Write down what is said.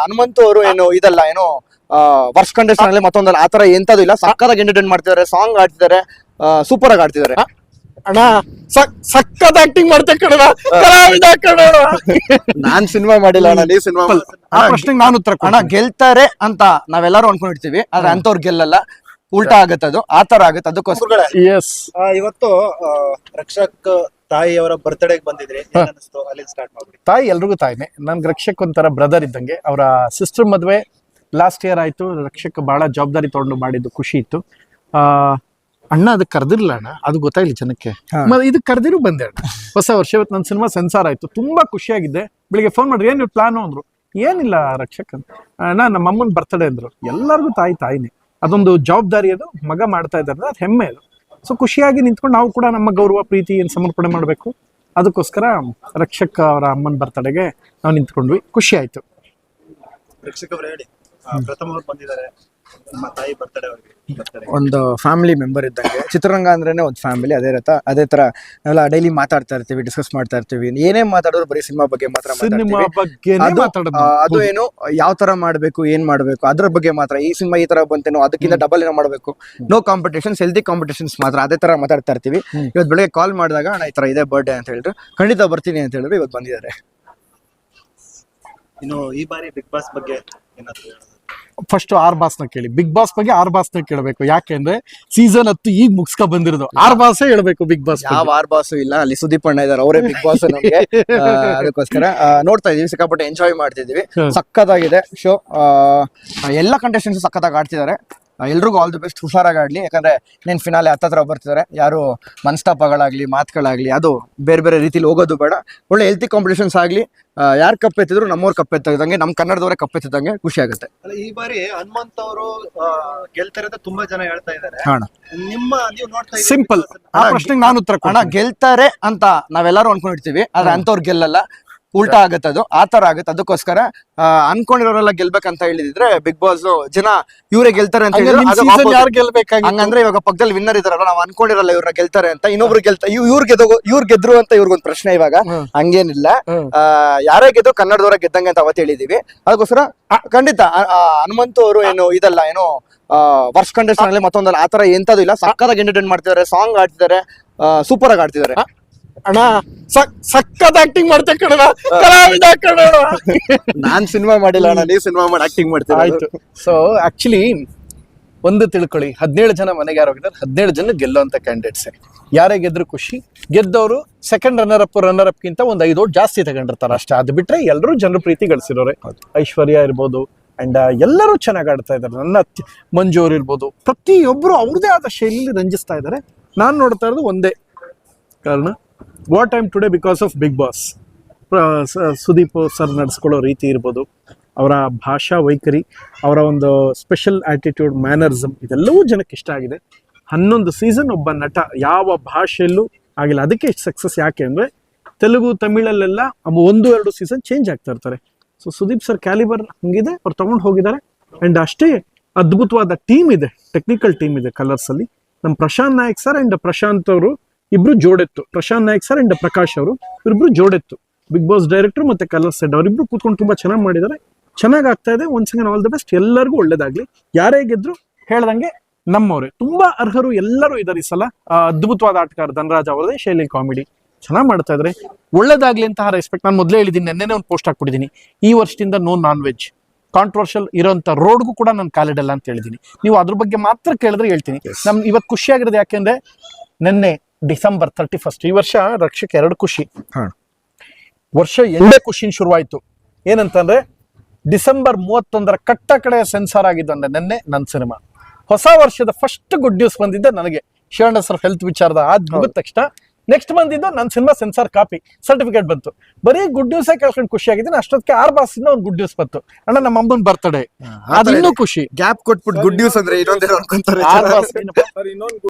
ಹನುಮಂತು ಅವರು ಏನು ಇದಲ್ಲ ಏನೋ ವರ್ಷ ಕಂಡೀಷನ್ ಅಲ್ಲಿ ಮತ್ತೊಂದಲ್ಲ ಆತರ ಎಂತದು ಇಲ್ಲ, ಸಕ್ಕತ್ತಾಗಿ ಎಂಟರ್ಟೈನ್ ಮಾಡ್ತಿದ್ದಾರೆ, ಸಾಂಗ್ ಆಡ್ತಿದ್ದಾರೆ, ಸೂಪರ್ ಆಗಿ ಆಡ್ತಿದ್ದಾರೆ. ಅಣ್ಣ ಸಕ್ಕತ್ ಆಕ್ಟಿಂಗ್ ಮಾಡ್ತೆ ಕಣ, ಕಲಾವಿದ ಕಣ. ನಾನ್ ಸಿನಿಮಾ ಮಾಡಿಲ್ಲ ಅಣ್ಣ, ನೀವ್ ಸಿನಿಮಾ ಆ ಪ್ರಶ್ನೆಗೆ ನಾನು ಉತ್ತರ ಅಣ್ಣ. ಗೆಲ್ತಾರೆ ಅಂತ ನಾವೆಲ್ಲರೂ ಅನ್ಕೊಂಡಿರ್ತೀವಿ, ಆದ್ರೆ ಅಂತವ್ರು ಗೆಲ್ಲಲ್ಲ, ಉಲ್ಟಾ ಆಗತ್ತೆ, ಅದು ಆತರ ಆಗತ್ತೆ. ಅದಕ್ಕೋಸ್ಕರ ಎಸ್ ಇವತ್ತು ರಕ್ಷಕ್ ತಾಯಿಯವರ ಬರ್ತ್ಡೇಗೆ ಬಂದಿದ್ರಿ, ಅನಿಸ್ತು ಅಲ್ಲಿ ಸ್ಟಾರ್ಟ್ ಮಾಡ್ಬಿಡಿ. ತಾಯಿ ಎಲ್ರಿಗೂ ತಾಯಿನೇ. ನನ್ಗೆ ರಕ್ಷಕ್ ಒಂಥರ ಬ್ರದರ್ ಇದ್ದಂಗೆ. ಅವರ ಸಿಸ್ಟರ್ ಮದ್ವೆ ಲಾಸ್ಟ್ ಇಯರ್ ಆಯ್ತು. ರಕ್ಷಕ್ ಬಹಳ ಜವಾಬ್ದಾರಿ ತಗೊಂಡು ಮಾಡಿದ್ದು ಖುಷಿ ಇತ್ತು. ಅಣ್ಣ ಅದಕ್ಕೆ ಕರೆದಿರ್ಲಿಲ್ಲ ಅಣ್ಣ, ಅದು ಗೊತ್ತಾಗ್ಲಿ ಜನಕ್ಕೆ. ಇದಕ್ಕೆ ಕರೆದಿರು ಬಂದೆ ಅಣ್ಣ. ಹೊಸ ವರ್ಷ ಇವತ್ತು ನನ್ನ ಸಿನಿಮಾ ಸೆನ್ಸಾರ್ ಆಯ್ತು, ತುಂಬಾ ಖುಷಿಯಾಗಿದ್ದೆ. ಬೆಳಿಗ್ಗೆ ಫೋನ್ ಮಾಡ್ರಿ, ಏನ್ ಪ್ಲಾನು ಅಂದ್ರು. ಏನಿಲ್ಲ ರಕ್ಷಕ್ ಅಂತ ಅಣ್ಣ, ನಮ್ಮ ಅಮ್ಮನ ಬರ್ತಡೇ ಅಂದ್ರು. ಎಲ್ಲರಿಗೂ ತಾಯಿನೇ, ಅದೊಂದು ಜವಾಬ್ದಾರಿ, ಅದು ಮಗ ಮಾಡ್ತಾ ಇದ್ದಾರೆ, ಅದು ಹೆಮ್ಮೆ ಅದು. ಸೊ ಖುಷಿಯಾಗಿ ನಿಂತ್ಕೊಂಡು ನಾವು ಕೂಡ ನಮ್ಮ ಗೌರವ ಪ್ರೀತಿ ಏನು ಸಮರ್ಪಣೆ ಮಾಡಬೇಕು. ಅದಕ್ಕೋಸ್ಕರ ರಕ್ಷಕ್ ಅವರ ಅಮ್ಮನ ಬರ್ತಡೆಗೆ ನಾವು ನಿಂತ್ಕೊಂಡ್ವಿ, ಖುಷಿ ಆಯ್ತು. ರಕ್ಷಕ್ ಅವ್ರು ಹೇಳಿ, ಪ್ರಥಮ ಬಂದಿದ್ದಾರೆ ನಿಮ್ಮ ತಾಯಿ ಬರ್ತ್ಡೇ ಅವ್ರಿಗೆ. ಒಂದು ಫ್ಯಾಮಿಲಿ ಮೆಂಬರ್ ಇದ್ದಂಗೆ. ಚಿತ್ರರಂಗ ಅಂದ್ರೇನೆ ಒಂದು ಫ್ಯಾಮಿಲಿ. ಅದೇ ತರ ನಾವೆಲ್ಲ ಡೈಲಿ ಮಾತಾಡ್ತಾ ಇರ್ತೀವಿ, ಡಿಸ್ಕಸ್ ಮಾಡ್ತಾ ಇರ್ತೀವಿ. ಏನೇ ಮಾತಾಡೋರು ಬರೀ ಸಿನಿಮಾ ಬಗ್ಗೆ ಮಾತ್ರ ಅದು ಏನು ಯಾವ ತರ ಮಾಡ್ಬೇಕು, ಏನ್ ಮಾಡ್ಬೇಕು ಅದ್ರ ಬಗ್ಗೆ ಮಾತ್ರ. ಈ ಸಿನಿಮಾ ಈ ತರ ಬಂತೇನೋ, ಅದಕ್ಕಿಂತ ಡಬಲ್ ಏನೋ ಮಾಡ್ಬೇಕು, ನೋ ಕಾಂಪಿಟೇಷನ್ಸ್, ಹೆಲ್ದಿ ಕಾಂಪಿಟೇಷನ್ಸ್ ಮಾತ್ರ, ಅದೇ ತರ ಮಾತಾಡ್ತಾ ಇರ್ತೀವಿ. ಇವತ್ತು ಬೆಳಗ್ಗೆ ಕಾಲ್ ಮಾಡಿದಾಗ ಅಣ್ಣ ಈ ತರ ಇದೆ ಬರ್ಡೇ ಅಂತ ಹೇಳಿದ್ರು, ಖಂಡಿತ ಬರ್ತೀನಿ ಅಂತ ಹೇಳಿದ್ರು, ಇವತ್ತು ಬಂದಿದ್ದಾರೆ. ಇನ್ನು ಈ ಬಾರಿ ಬಿಗ್ ಬಾಸ್ ಬಗ್ಗೆ ಏನಾದ್ರು ಫಸ್ಟ್ ಆರ್ ಬಾಸ್ನ ಕೇಳಿ, ಬಿಗ್ ಬಾಸ್ ಬಗ್ಗೆ ಆರ್ ಬಾಸ್ನ ಕೇಳಬೇಕು. ಯಾಕೆಂದ್ರೆ ಸೀಸನ್ 10 ಈಗ ಮುಗಿಸ್ಕೊ ಬಂದಿರೋದು, ಆರ್ ಬಾಸೇ ಹೇಳ್ಬೇಕು ಬಿಗ್ ಬಾಸ್. ಯಾವ ಆರ್ ಬಾಸು ಇಲ್ಲ, ಅಲ್ಲಿ ಸುದೀಪ್ ಅಣ್ಣ ಇದಾರೆ, ಅವರೇ ಬಿಗ್ ಬಾಸ್ ನಮ್ಗೆ. ಅದಕ್ಕೋಸ್ಕರ ನೋಡ್ತಾ ಇದೀವಿ, ಸಿಕ್ಕಾಪಟ್ಟೆ ಎಂಜಾಯ್ ಮಾಡ್ತಿದೀವಿ. ಸಕ್ಕತ್ತಾಗಿದೆ ಶೋ, ಎಲ್ಲ ಕಂಟೆಸ್ಟೆಂಟ್ಸ್ ಸಕ್ಕತ್ತಾಗಿ ಆಡ್ತಿದ್ದಾರೆ. ಎಲ್ರಿಗೂ ಆಲ್ ದಿ ಬೆಸ್ಟ್, ಹುಷಾರಾಗಿ ಆಡ್ಲಿ. ಯಾಕಂದ್ರೆ ಇನ್ನೇನು ಫಿನಾಲೆ ಹತ್ತತ್ರ ಬರ್ತಿದ್ದಾರೆ. ಯಾರು ಮನಸ್ತಾಪಗಳಾಗ್ಲಿ ಮಾತುಗಳಾಗ್ಲಿ ಅದು ಬೇರೆ ಬೇರೆ ರೀತಿಲಿ ಹೋಗೋದು ಬೇಡ. ಒಳ್ಳೆ ಹೆಲ್ತಿ ಕಾಂಪಿಟೇಷನ್ಸ್ ಆಗ್ಲಿ. ಯಾರು ಕಪ್ಪೆತ್ತಿದ್ರು ನಮ್ಮವ್ರು ಕಪ್ಪೆತ್ತಿದಂಗೆ, ನಮ್ಮ ಕನ್ನಡದವರೇ ಕಪ್ಪೆತ್ತಿದಂಗೆ ಖುಷಿ ಆಗುತ್ತೆ. ಈ ಬಾರಿ ಹನುಮಂತ್ ಅವರು ಗೆಲ್ತಾರೆ ಅಂತ ತುಂಬಾ ಜನ ಹೇಳ್ತಾ ಇದ್ದಾರೆ. ನೀವು ನೋಡ್ತಾ ಇದ್ದೀರಿ ಸಿಂಪಲ್, ಆ ಪ್ರಶ್ನೆಗೆ ನಾನು ಉತ್ತರ ಅಣ್ಣ. ಗೆಲ್ತಾರೆ ಅಂತ ನಾವೆಲ್ಲರೂ ಅನ್ಕೊಂಡಿರ್ತೀವಿ, ಆದ್ರೆ ಅಂತವ್ರು ಗೆಲ್ಲಲ್ಲ, ಉಲ್ಟಾ ಆಗತ್ತೆ, ಅದು ಆತರ ಆಗುತ್ತೆ. ಅದಕ್ಕೋಸ್ಕರ ಅನ್ಕೊಂಡಿರೋರೆಲ್ಲ ಗೆಲ್ಬೇಕಂತ ಹೇಳಿದ್ರೆ ಬಿಗ್ ಬಾಸ್ ಜನ ಇವರೇ ಗೆಲ್ತಾರೆ ಅಂತ ಹೇಳಿದ್ರು. ಯಾರು ಗೆಲ್ಬೇಕಾಗಿ ಹಂಗಂದ್ರೆ ಇವಾಗ ಪಕ್ಕದಲ್ಲಿ ವಿನ್ನರ್ ಇದಾರಲ್ಲ, ನಾವು ಅನ್ಕೊಂಡಿರಲ್ಲ ಇವ್ರ ಗೆಲ್ತಾರೆ ಅಂತ, ಇನ್ನೊಬ್ರು ಇವ್ರು ಗೆದ್ರು ಅಂತ ಇವ್ರಿಗೊಂದು ಪ್ರಶ್ನೆ. ಇವಾಗ ಹಂಗೇನಿಲ್ಲ, ಯಾರೇ ಗೆದ್ರು ಕನ್ನಡದವರ ಗೆದ್ದಂಗೆ ಅಂತ ಅವತ್ತು ಹೇಳಿದೀವಿ. ಅದಕ್ಕೋಸ್ಕರ ಖಂಡಿತ ಹನುಮಂತು ಅವರು ಏನು ಇದಲ್ಲ ಏನೋ ವರ್ಷ ಕಂಡೀಷನ್ ಅಲ್ಲಿ ಮತ್ತೊಂದಲ್ಲ ಆತರ ಎಂತದು ಇಲ್ಲ, ಸಕ್ಕತ್ತಾಗಿ ಎಂಟರ್ಟೈನ್ ಮಾಡ್ತಿದ್ದಾರೆ, ಸಾಂಗ್ ಆಡ್ತಿದ್ದಾರೆ, ಸೂಪರ್ ಆಗಿ ಆಡ್ತಿದ್ದಾರೆ. ಅಣ್ಣ ಸಕ್ಕತ್ ಆಕ್ಟಿಂಗ್ ಮಾಡ್ತೆ ಕಣ, ಕಲಾವಿದ ಕಣ. ನಾನ್ ಸಿನಿಮಾ ಮಾಡಿಲ್ಲ ಅಣ್ಣ, ನೀವ್ ಸಿನಿಮಾ ಮಾಡಿ ಆಕ್ಟಿಂಗ್ ಮಾಡ್ತೀರಾ. ಆಯ್ತು. ಸೊ ಆಕ್ಚುಲಿ ಒಂದು ತಿಳ್ಕೊಳ್ಳಿ, 17 ಜನ ಮನೆಗೆ ಯಾರು ಹೋಗಿದ್ದಾರೆ, 17 ಜನ ಗೆಲ್ಲುವಂತ ಕ್ಯಾಂಡಿಡೇಟ್ಸ್. ಯಾರೇ ಗೆದ್ರು ಖುಷಿ. ಗೆದ್ದವರು ಸೆಕೆಂಡ್ ರನ್ನರ್ ಅಪ್ ಗಿಂತ ಒಂದು 5 ಓಟ್ ಜಾಸ್ತಿ ತಗೊಂಡಿರ್ತಾರೆ ಅಷ್ಟೇ. ಅದು ಬಿಟ್ರೆ ಎಲ್ಲರೂ ಜನರ ಪ್ರೀತಿ ಗಳಿಸಿರೋರೆ. ಐಶ್ವರ್ಯ ಇರ್ಬೋದು, ಅಂಡ್ ಎಲ್ಲರೂ ಚೆನ್ನಾಗಿ ಆಡ್ತಾ ಇದ್ದಾರೆ. ನನ್ನ ಮಂಜು ಅವ್ರು ಇರ್ಬೋದು, ಪ್ರತಿಯೊಬ್ರು ಅವ್ರದೇ ಆದ ಶೈಲಿಯಲ್ಲಿ ರಂಜಿಸ್ತಾ ಇದ್ದಾರೆ. ನಾನು ನೋಡ್ತಾ ಇರೋದು ಒಂದೇ ಕಾರಣ, what I'm today because of big boss. Sudeep sir ನಡೆಸ್ಕೊಳ್ಳೋ ರೀತಿ ಇರ್ಬೋದು, ಅವರ ಭಾಷಾ ವೈಖರಿ, ಅವರ ಒಂದು ಸ್ಪೆಷಲ್ ಆಟಿಟ್ಯೂಡ್, ಮ್ಯಾನರಿಸಮ್, ಇದೆಲ್ಲವೂ ಜನಕ್ಕೆ ಇಷ್ಟ ಆಗಿದೆ. 11 ಸೀಸನ್ ಒಬ್ಬ ನಟ ಯಾವ ಭಾಷೆಯಲ್ಲೂ ಆಗಿಲ್ಲ. ಅದಕ್ಕೆ ಇಷ್ಟು ಸಕ್ಸಸ್. ಯಾಕೆ ಅಂದರೆ ತೆಲುಗು ತಮಿಳಲ್ಲೆಲ್ಲ 1-2 ಸೀಸನ್ ಚೇಂಜ್ ಆಗ್ತಾ ಇರ್ತಾರೆ. ಸೊ ಸುದೀಪ್ ಸರ್ ಕ್ಯಾಲಿಬರ್ ಹಂಗಿದೆ, ಅವ್ರು ತಗೊಂಡು ಹೋಗಿದ್ದಾರೆ. ಆ್ಯಂಡ್ ಅಷ್ಟೇ ಅದ್ಭುತವಾದ ಟೀಮ್ ಇದೆ, ಟೆಕ್ನಿಕಲ್ ಟೀಮ್ ಇದೆ ಕಲರ್ಸಲ್ಲಿ. ನಮ್ಮ ಪ್ರಶಾಂತ್ ನಾಯಕ್ ಸರ್ ಆ್ಯಂಡ್ ಪ್ರಶಾಂತ್ ಅವರು ಇಬ್ರು ಜೋಡೆತ್ತು. ಪ್ರಶಾಂತ್ ನಾಯಕ್ ಸರ್ ಅಂಡ್ ಪ್ರಕಾಶ್ ಅವರು ಇಬ್ರು ಜೋಡೆತ್ತು. ಬಿಗ್ ಬಾಸ್ ಡೈರೆಕ್ಟರ್ ಮತ್ತೆ ಕಲರ್ಸ್ ಹೆಡ್ ಅವರಿಬ್ರು ಕೂತ್ಕೊಂಡು ತುಂಬಾ ಚೆನ್ನಾಗಿ ಮಾಡಿದ್ದಾರೆ, ಚೆನ್ನಾಗಿ ಆಗ್ತಾ ಇದೆ. Once again all the best, ಎಲ್ಲರಿಗೂ ಒಳ್ಳೇದಾಗ್ಲಿ. ಯಾರೇ ಗೆದ್ರು ಹೇಳ್ದಂಗೆ ನಮ್ಮವ್ರೆ, ತುಂಬಾ ಅರ್ಹರು ಎಲ್ಲರೂ ಇದ್ದಾರೆ ಈ ಸಲ. ಅದ್ಭುತವಾದ ಆಟಗಾರ ಧನರಾಜ್ ಅವರದೇ ಶೈಲಿ ಕಾಮಿಡಿ ಚೆನ್ನಾಗಿ ಮಾಡ್ತಾ ಇದ್ರೆ, ಒಳ್ಳೇದಾಗ್ಲಿ ಅಂತ ರೆಸ್ಪೆಕ್ಟ್. ನಾನು ಮೊದಲೇ ಹೇಳಿದ್ದೀನಿ, ನೆನ್ನೆನೇ ಒಂದು ಪೋಸ್ಟ್ ಹಾಕ್ಬಿಟ್ಟಿದ್ದೀನಿ, ಈ ವರ್ಷದಿಂದ ನೋ ನಾನ್ ವೆಜ್. ಕಾಂಟ್ರವರ್ಷಿಯಲ್ ಇರೋಂಥ ರೋಡ್ಗೂ ಕೂಡ ನಾನು ಕಾಲಿಡಲ್ಲ ಅಂತ ಹೇಳಿದ್ದೀನಿ. ನೀವು ಅದ್ರ ಬಗ್ಗೆ ಮಾತ್ರ ಕೇಳಿದ್ರೆ ಹೇಳ್ತೀನಿ. ನಮ್ ಇವತ್ತು ಖುಷಿಯಾಗಿರೋದು ಯಾಕೆಂದ್ರೆ ನೆನ್ನೆ ಡಿಸೆಂಬರ್ 31, ಈ ವರ್ಷ ರಕ್ಷಕ್ 2 ಖುಷಿ. ವರ್ಷ ಎಂದೇ ಖುಷಿನ ಶುರುವಾಯ್ತು. ಏನಂತಂದ್ರೆ ಡಿಸೆಂಬರ್ 31 ಕಟ್ಟ ಕಡೆ ಸೆನ್ಸಾರ್ ಆಗಿದ್ದಂದ್ರೆ ನೆನ್ನೆ ನನ್ನ ಸಿನಿಮಾ. ಹೊಸ ವರ್ಷದ ಫಸ್ಟ್ ಗುಡ್ ನ್ಯೂಸ್ ಬಂದಿದ್ದೆ ನನಗೆ, ಶಿವಣ್ಣ ಸರ್ ಹೆಲ್ತ್ ವಿಚಾರದ ಮುಗಿದ ತಕ್ಷಣ. ನೆಕ್ಸ್ಟ್ ಬಂದಿದ್ದು ನನ್ನ ಸಿನಿಮಾ ಸೆನ್ಸಾರ್ ಕಾಪಿ ಸರ್ಟಿಫಿಕೇಟ್ ಬಂತು. ಬರೀ ಗುಡ್ ನ್ಯೂಸೇ ಕೇಳ್ಕೊಂಡು ಖುಷಿ ಆಗಿದ್ದೀನಿ. ಅಷ್ಟೊತ್ತಿಗೆ 6 ಬಾಸಿಂದ ಒಂದು ಗುಡ್ ನ್ಯೂಸ್ ಬಂತು, ಅಣ್ಣ ನಮ್ಮ ಅಮ್ಮನ ಬರ್ತಡೇ. ಅದು ಇನ್ನೂ ಖುಷಿ. ಗ್ಯಾಪ್ ಕೊಟ್ಬಿಟ್ಟು ಗುಡ್ ನ್ಯೂಸ್ ಅಂದ್ರೆ ಇನ್ನೊಂದೇನೋ ಅನ್ಕೊಂತಾರೆ.